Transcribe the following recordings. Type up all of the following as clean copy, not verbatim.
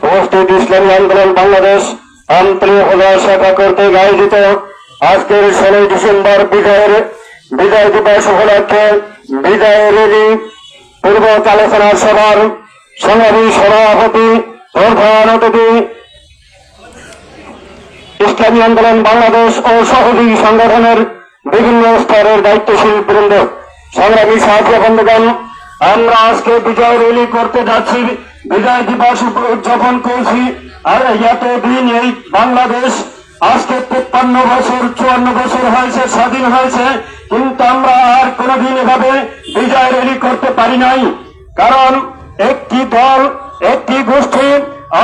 উপস্থিত ইসলামী আন্দোলন বাংলাদেশ আন্তরিক শাখা কর্তৃক আয়োজিত আজকের 16 ডিসেম্বর বিজয় দিবস উপলক্ষে বিজয় র্যালি পূর্ব আলোচনা সভার সংগ্রামী সভাপতি প্রধান অতিথি ইসলামী আন্দোলন বাংলাদেশ ও সহযোগী সংগঠনের বিভিন্ন স্তরের দায়িত্বশীল বৃন্দ, সংগ্রামী সাথী বন্ধুগণ, আমরা আজকে বিজয় র্যালি করতে যাচ্ছি। বিজয় দিবস উদযাপন করছি। আর এতদিন এই বাংলাদেশ আজকে 53 বছর 54 বছর হয়েছে, স্বাধীন হয়েছে, কিন্তু আমরা আর কোনদিন এভাবে বিজয় র্যালি করতে পারি নাই। কারণ একটি দল, একটি গোষ্ঠী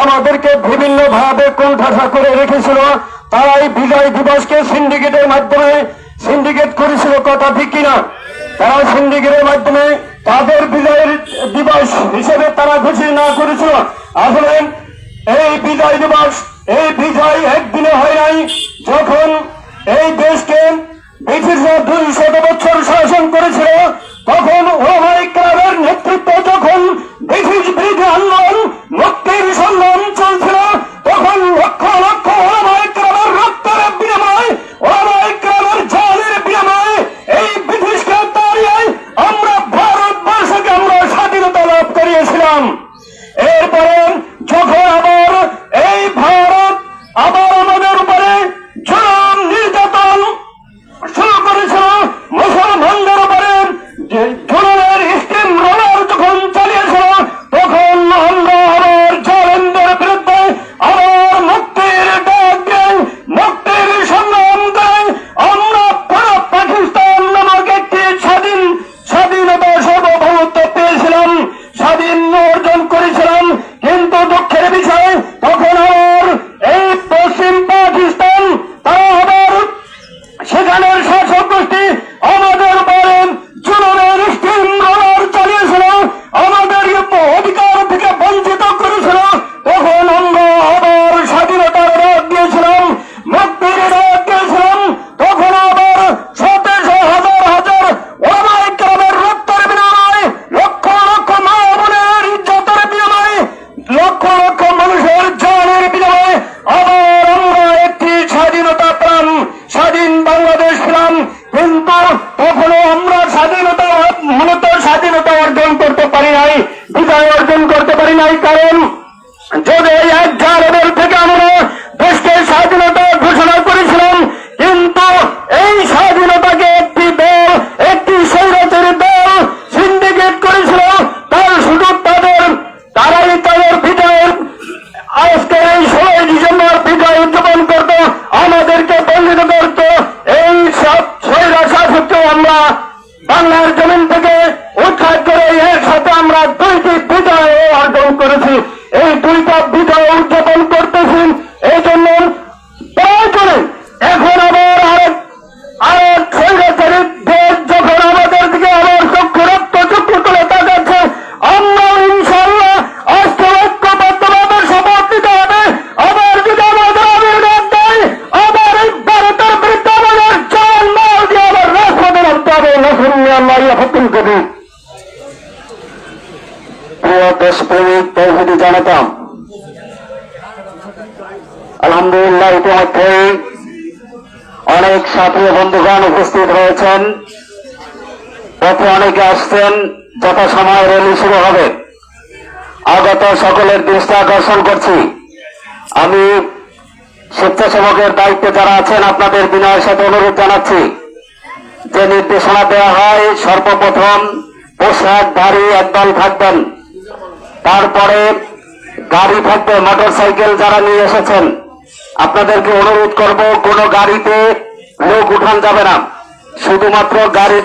আমাদেরকে বিভিন্ন ভাবে কোণঠাসা করে রেখেছিল। তারাই বিজয় দিবসকে সিন্ডিকেটের মাধ্যমে সিন্ডিকেট করেছিল, কথা ঠিক কিনা? তারা সিন্ডিকেটের মাধ্যমে তাদের বিজয় দিবস হিসেবে তারা ঘোষণা না করেছিল। আসলে এই বিজয় দিবস, এই বিজয় একদিনে হয় নাই। যখন এই দেশকে ব্রিটিশরা 200 বছর শাসন করেছিল, তখন ওলামায়ে কেরামের নেতৃত্বে যখন ব্রিটিশ বিরোধী আন্দোলন মুক্তির সংগ্রাম চলছিল, তখন লক্ষ লক্ষ ওলামায়ে কেরামের রক্তের বিনিময়ে, ওলামায়ে কেরামের জানের বিনিময়ে এই ব্রিটিশকে তাড়িয়ে আমরা ভারতবর্ষকে আমরা স্বাধীনতা লাভ করিয়েছিলাম। এরপরে যখন আবার এই ভারত আবার আমাদের উপরে জুলুম নির্যাতন শুরু করেছিল, মুসলমানদের উপরে জুলুমের স্টিম রোলার যখন চালিয়েছিল, তখন আমরা আবার জালেমদের বিরুদ্ধে আবার মুক্তির ডাক দেই, মুক্তির সংগ্রাম দেই। আমরা পাকিস্তান নামক একটি স্বাধীনতা সার্বভৌমত্ব পেয়েছিলাম, স্বাধীন অর্জন করেছিলাম। কিন্তু দুঃখের বিষয়, তখন আবার এই পশ্চিম পাকিস্তান তারা আবার সেখানের শাসক গোষ্ঠী আমাদের উপরে জুলুমের স্টিম রোলার চালিয়েছিল, আমাদের অধিকার থেকে বঞ্চিত করেছিল। তখন আমরা আবার স্বাধীনতার ডাক দিয়েছিলাম, মুক্তির ডাক দিয়েছিলাম। তখন আবার শত হাজার হাজার ওলামায়ে কেরামের রক্তের বিনিময়ে, লক্ষ লক্ষ মা বোনের ইজ্জতের বিনিময়ে, লক্ষ লক্ষ মানুষের জানের বিনিময়ে আবার আমরা একটি স্বাধীনতা পেলাম, স্বাধীন বাংলাদেশ পেলাম। কিন্তু তখনও আমরা স্বাধীনতা অর্জন করতে পারি নাই, বিজয় অর্জন করতে পারি নাই। কারণ যদি এক জালেমের থেকে আমরা দেশকে স্বাধীনতা ঘোষণা করেছিলাম, কিন্তু এই স্বাধীনতাকে একটি দল, একটি স্বৈরাচারী দল সিন্ডিকেট করেছিল। তার শুধু তারাই তাদের বিজয়ের আজকে এই 16 ডিসেম্বর বিজয় উদযাপন করত, আমাদেরকে বঞ্চিত করত। এই সব স্বৈরাচারকে আমরা বাংলার জমিন থেকে উৎখাত করে এর সাথে আমরা 2টি বিজয় অর্জন করেছি। এই 2টা বিজয় উদযাপন করতেছি। এই জন্য প্রয়োজনে এখন আবার আরেক স্বৈরাচারী দেশ যখন আমাদের দিকে আবার চক্ষু তুলে তাকাচ্ছে, আমরা ইনশাআল্লাহ আজকে ঐক্যবদ্ধভাবে শপথ নিতে হবে। আবার যদি আমাদের আবির্ভাব দেয়, আবার এই ভারতের বিরুদ্ধে আমাদের জান মাল দিয়ে আবার রাজপথে নামতে হবে। প্রিয় দেশপ্রেমিক তৌহিদি জনতা, আলহামদুলিল্লাহ ইতিমধ্যেই অনেক সাথী বন্ধুগণ উপস্থিত হয়েছেন। পথে অনেকে আসছেন। যথাসময় র্যালি শুরু হবে। আগত সকলের দৃষ্টি আকর্ষণ করছি। আমি স্বেচ্ছাসেবকের দায়িত্বে যারা আছেন, আপনাদের বিনয়ের সাথে অনুরোধ জানাচ্ছি যে নির্দেশনা দেওয়া হয়, সর্বপ্রথম পোশাকধারী একদল থাকবেন, তারপরে গাড়ি থাকবে, মোটরসাইকেল যারা নিয়ে এসেছেন আপনাদেরকে অনুরোধ করব, কোনো গাড়িতে লোক উঠান যাবে না, শুধুমাত্র গাড়ির